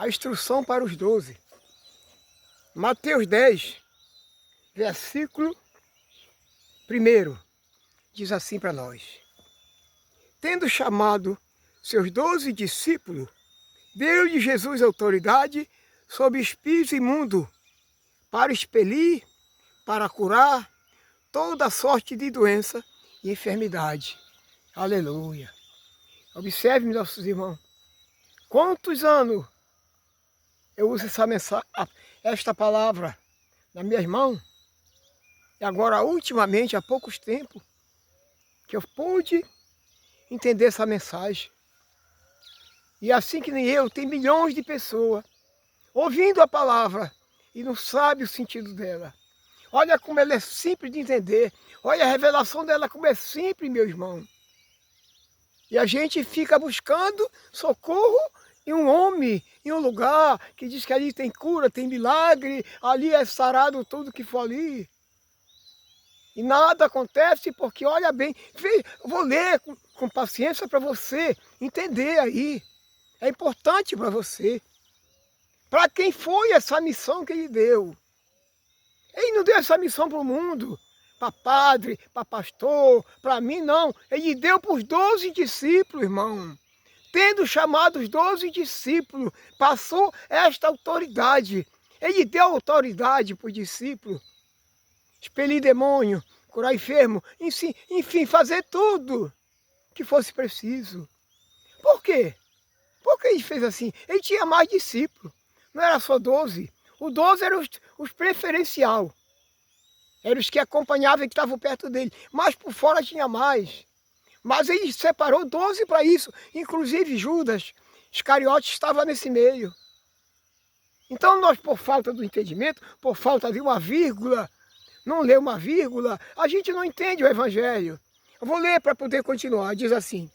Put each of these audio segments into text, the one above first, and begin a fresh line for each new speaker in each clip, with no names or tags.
A instrução para os 12. Mateus 10, versículo 1, diz assim para nós. Tendo chamado seus 12 discípulos, deu-lhe Jesus autoridade sobre espíritos imundos, para expelir, para curar toda sorte de doença e enfermidade. Aleluia. Observe, nossos irmãos, quantos anos eu uso esta palavra nas minhas mãos, e agora, ultimamente, há poucos tempos, que eu pude entender essa mensagem. E assim que nem eu, tem milhões de pessoas ouvindo a palavra e não sabe o sentido dela. Olha como ela é simples de entender. Olha a revelação dela como é simples, meu irmão. E a gente fica buscando socorro em um homem, em um lugar que diz que ali tem cura, tem milagre, ali é sarado tudo que for ali. E nada acontece porque, olha bem, vou ler com paciência para você entender aí. É importante para você. Para quem foi essa missão que ele deu? Ele não deu essa missão para o mundo, para padre, para pastor, para mim não. Ele deu para os 12 discípulos, irmão. Tendo chamado os 12 discípulos, passou esta autoridade. Ele deu autoridade para os discípulos. Expelir demônio, curar enfermo, enfim, fazer tudo que fosse preciso. Por quê? Por que ele fez assim? Ele tinha mais discípulos, não era só 12. Os 12 eram os preferencial. Eram os que acompanhavam e que estavam perto dele. Mas por fora tinha mais. Mas ele separou 12 para isso. Inclusive Judas Iscariote estava nesse meio. Então nós, por falta do entendimento, por falta de uma vírgula, não lê uma vírgula, a gente não entende o Evangelho. Eu vou ler para poder continuar. Diz assim.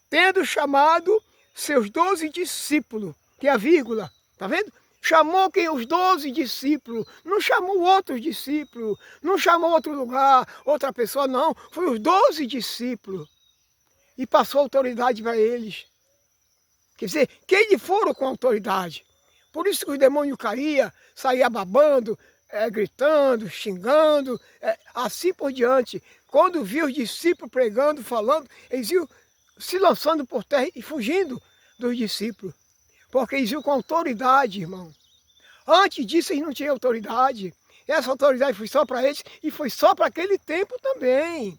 Tendo chamado seus 12 discípulos, que é a vírgula, tá vendo? Chamou quem? Os 12 discípulos, não chamou outros discípulos, não chamou outro lugar, outra pessoa, não. Foi os 12 discípulos. E passou autoridade para eles. Quer dizer, que eles foram com autoridade. Por isso que os demônios caíam, saíam babando, gritando, xingando, assim por diante. Quando viu os discípulos pregando, falando, eles iam se lançando por terra e fugindo dos discípulos. Porque eles iam com autoridade, irmão. Antes disso, eles não tinham autoridade. Essa autoridade foi só para eles e foi só para aquele tempo também.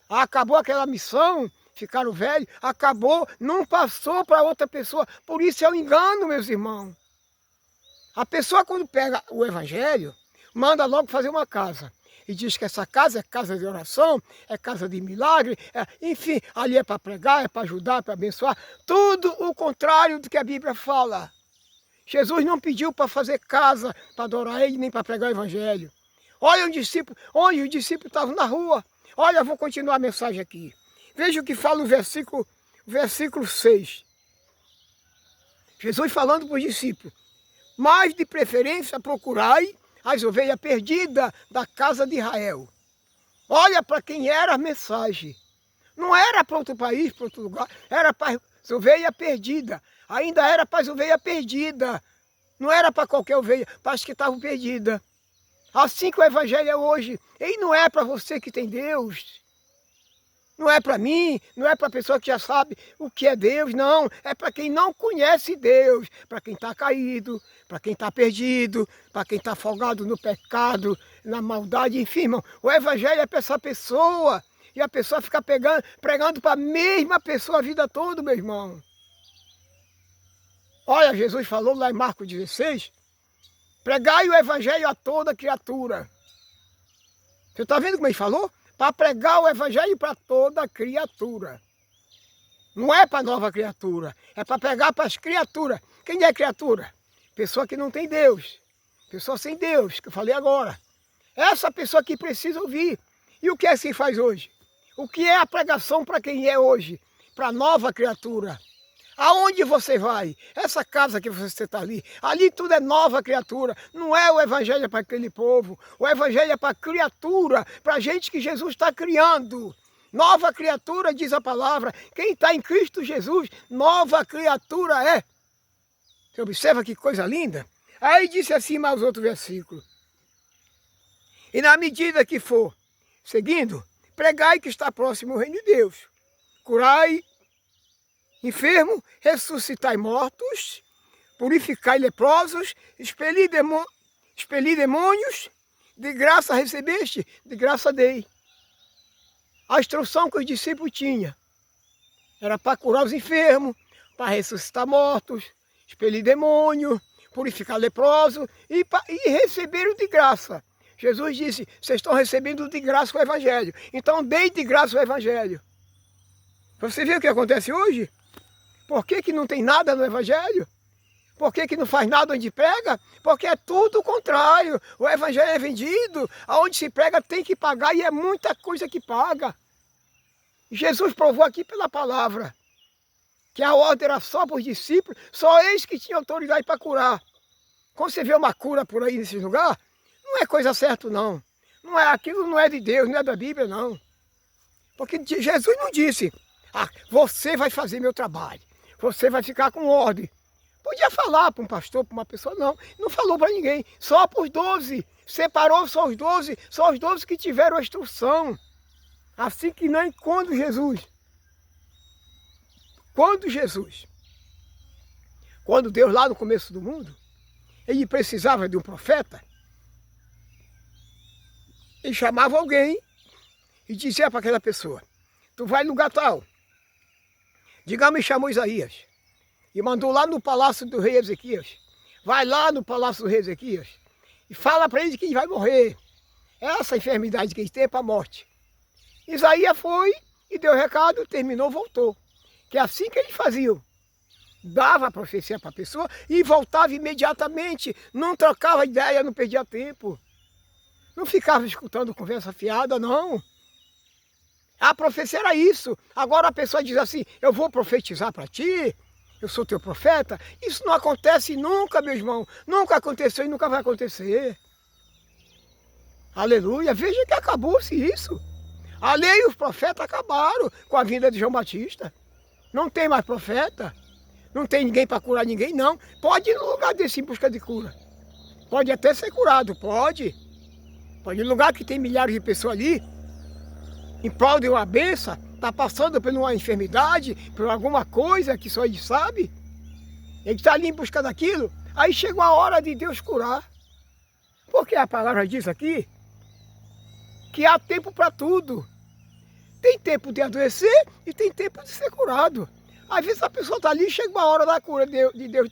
Acabou aquela missão, ficaram velhos, acabou, não passou para outra pessoa. Por isso é um engano, meus irmãos. A pessoa, quando pega o Evangelho, manda logo fazer uma casa. E diz que essa casa é casa de oração, é casa de milagre, enfim, ali é para pregar, é para ajudar, é para abençoar. Tudo o contrário do que a Bíblia fala. Jesus não pediu para fazer casa, para adorar ele, nem para pregar o Evangelho. Olha onde os discípulos estavam na rua. Olha, eu vou continuar a mensagem aqui. Veja o que fala o versículo 6. Jesus falando para os discípulos. Mas de preferência procurai as ovelhas perdidas da casa de Israel. Olha para quem era a mensagem. Não era para outro país, para outro lugar, era para as ovelhas perdidas. Ainda era para as ovelhas perdidas. Não era para qualquer ovelha, para as que estavam perdidas. Assim que o Evangelho é hoje. Ele não é para você que tem Deus. Não é para mim, não é para a pessoa que já sabe o que é Deus, não. É para quem não conhece Deus, para quem está caído, para quem está perdido, para quem está afogado no pecado, na maldade, enfim, irmão. O Evangelho é para essa pessoa. E a pessoa fica pregando para a mesma pessoa a vida toda, meu irmão. Olha, Jesus falou lá em Marcos 16, pregai o Evangelho a toda criatura. Você está vendo como ele falou? Para pregar o Evangelho para toda criatura. Não é para nova criatura, é para pregar para as criaturas. Quem é criatura? Pessoa que não tem Deus. Pessoa sem Deus, que eu falei agora. Essa pessoa que precisa ouvir. E o que é que se faz hoje? O que é a pregação para quem é hoje? Para nova criatura. Aonde você vai? Essa casa que você está ali tudo é nova criatura. Não é o Evangelho para aquele povo. O Evangelho é para criatura, para gente que Jesus está criando. Nova criatura, diz a palavra. Quem está em Cristo Jesus, nova criatura é. Você observa que coisa linda? Aí disse assim mais outro versículo. E na medida que for seguindo, pregai que está próximo o reino de Deus. Curai enfermo, ressuscitai mortos, purificai leprosos, expelir demônios, de graça recebeste, de graça dei. A instrução que os discípulos tinham era para curar os enfermos, para ressuscitar mortos, expelir demônio, purificar leprosos e receberam de graça. Jesus disse, vocês estão recebendo de graça o Evangelho, então deem de graça o Evangelho. Você vê o que acontece hoje? Por que não tem nada no Evangelho? Por que não faz nada onde prega? Porque é tudo o contrário. O Evangelho é vendido, aonde se prega tem que pagar e é muita coisa que paga. Jesus provou aqui pela palavra que a ordem era só para os discípulos, só eles que tinham autoridade para curar. Quando você vê uma cura por aí nesse lugar, não é coisa certa não. Não é aquilo, não é de Deus, não é da Bíblia não. Porque Jesus não disse, você vai fazer meu trabalho, você vai ficar com ordem. Podia falar para um pastor, para uma pessoa, não falou para ninguém, só para os 12, separou só os 12 que tiveram a instrução. Assim que nem quando Deus lá no começo do mundo, ele precisava de um profeta, ele chamava alguém e dizia para aquela pessoa, tu vai no lugar tal, digamos, chamou Isaías, e mandou lá no palácio do rei Ezequias, vai lá no palácio do rei Ezequias, e fala para ele que ele vai morrer, essa enfermidade que ele tem é para a morte. Isaías foi e deu o recado, terminou, voltou. Que é assim que eles faziam. Dava a profecia para a pessoa e voltava imediatamente, não trocava ideia, não perdia tempo. Não ficava escutando conversa fiada, não. A profecia era isso. Agora a pessoa diz assim, eu vou profetizar para ti, eu sou teu profeta. Isso não acontece nunca, meu irmão. Nunca aconteceu e nunca vai acontecer. Aleluia. Veja que acabou-se isso. A lei e os profetas acabaram com a vinda de João Batista. Não tem mais profeta. Não tem ninguém para curar ninguém, não. Pode ir no lugar desse em busca de cura. Pode até ser curado, pode. Pode ir no lugar que tem milhares de pessoas ali, em prol de uma benção, está passando por uma enfermidade, por alguma coisa que só ele sabe. Ele está ali em busca daquilo. Aí chegou a hora de Deus curar. Porque a palavra diz aqui que há tempo para tudo. Tem tempo de adoecer e tem tempo de ser curado. Às vezes a pessoa está ali e chega uma hora da cura de Deus.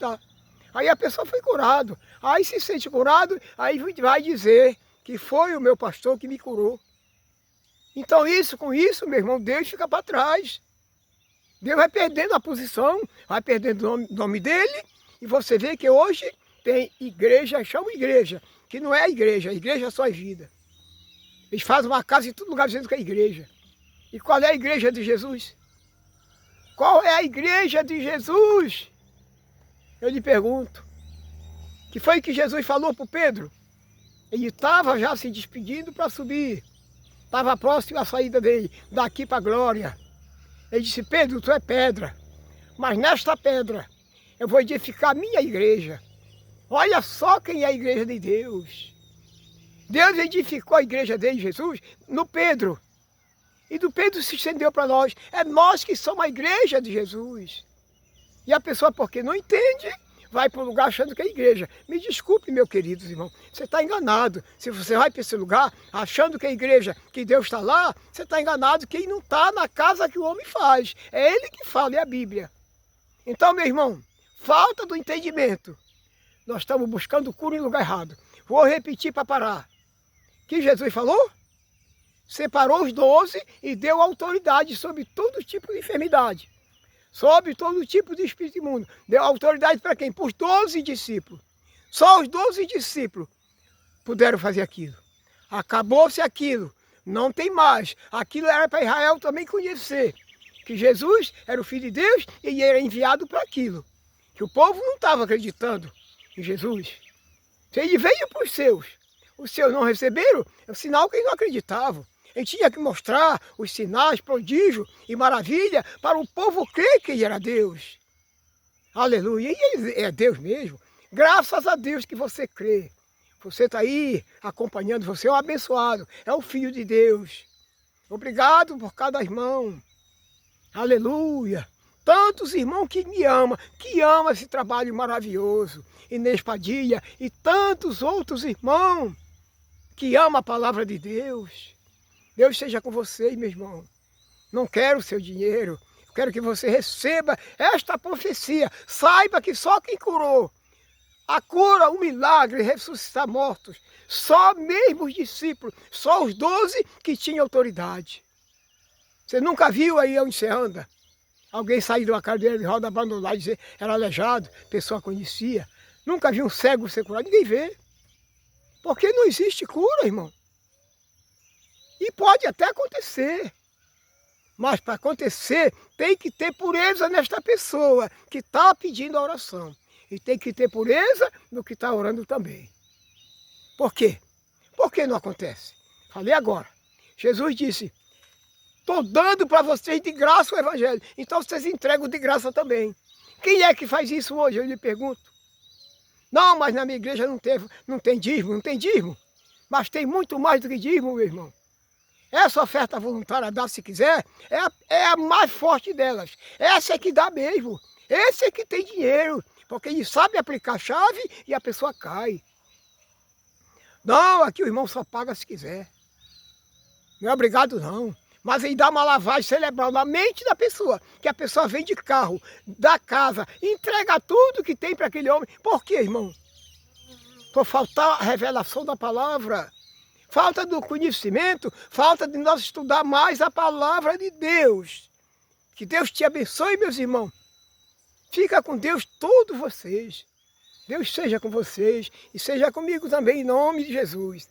Aí a pessoa foi curado. Aí se sente curado, aí vai dizer que foi o meu pastor que me curou. Então com isso, meu irmão, Deus fica para trás. Deus vai perdendo a posição, vai perdendo o nome dele. E você vê que hoje tem igreja, chama igreja, que não é igreja só é vida. Eles fazem uma casa em todo lugar dizendo que é igreja. E qual é a igreja de Jesus? Qual é a igreja de Jesus? Eu lhe pergunto. Que foi que Jesus falou para o Pedro? Ele estava já se despedindo para subir. Estava próximo à saída dele, daqui para a glória. Ele disse, Pedro, tu é pedra. Mas nesta pedra eu vou edificar a minha igreja. Olha só quem é a igreja de Deus. Deus edificou a igreja dele, Jesus, no Pedro. E do Pedro se estendeu para nós. É nós que somos a igreja de Jesus. E a pessoa, porque não entende, vai para o lugar achando que é igreja. Me desculpe, meu querido irmão, você está enganado. Se você vai para esse lugar achando que é igreja, que Deus está lá, você está enganado. Quem não está na casa que o homem faz. É ele que fala, é a Bíblia. Então, meu irmão, falta do entendimento. Nós estamos buscando cura em lugar errado. Vou repetir para parar. Que Jesus falou? Separou os 12 e deu autoridade sobre todo tipo de enfermidade. Sobre todo tipo de espírito imundo. Deu autoridade para quem? Para os 12 discípulos. Só os 12 discípulos puderam fazer aquilo. Acabou-se aquilo. Não tem mais. Aquilo era para Israel também conhecer. Que Jesus era o Filho de Deus e ele era enviado para aquilo. Que o povo não estava acreditando em Jesus. Ele veio para os seus não receberam, é um sinal que eles não acreditavam. Ele tinha que mostrar os sinais, prodígios e maravilha para o povo crer que ele era Deus. Aleluia. E ele é Deus mesmo. Graças a Deus que você crê. Você está aí acompanhando, você é um abençoado, é o Filho de Deus. Obrigado por cada irmão. Aleluia. Tantos irmãos que amam esse trabalho maravilhoso. Inês Padilha e tantos outros irmãos que amam a palavra de Deus. Deus seja com vocês, meu irmão. Não quero o seu dinheiro. Eu quero que você receba esta profecia. Saiba que só quem curou a cura, o milagre, ressuscitar mortos, só mesmo os discípulos, só os 12 que tinham autoridade. Você nunca viu aí onde você anda? Alguém sair de uma cadeira de roda abandonada e dizer era aleijado, pessoa conhecia. Nunca viu um cego ser curado, ninguém vê. Porque não existe cura, irmão. E pode até acontecer. Mas para acontecer, tem que ter pureza nesta pessoa que está pedindo a oração. E tem que ter pureza no que está orando também. Por quê? Por que não acontece? Falei agora. Jesus disse, estou dando para vocês de graça o evangelho. Então vocês entregam de graça também. Quem é que faz isso hoje? Eu lhe pergunto. Não, mas na minha igreja não tem dízimo, não tem dízimo. Mas tem muito mais do que dízimo, meu irmão. Essa oferta voluntária, dá se quiser, é a mais forte delas. Essa é que dá mesmo. Esse é que tem dinheiro. Porque ele sabe aplicar a chave e a pessoa cai. Não, aqui o irmão só paga se quiser. Não é obrigado não. Mas ele dá uma lavagem cerebral na mente da pessoa. Que a pessoa vem de carro, da casa, entrega tudo que tem para aquele homem. Por quê, irmão? Por faltar a revelação da palavra. Falta do conhecimento, falta de nós estudar mais a palavra de Deus. Que Deus te abençoe, meus irmãos. Fica com Deus todos vocês. Deus seja com vocês e seja comigo também, em nome de Jesus.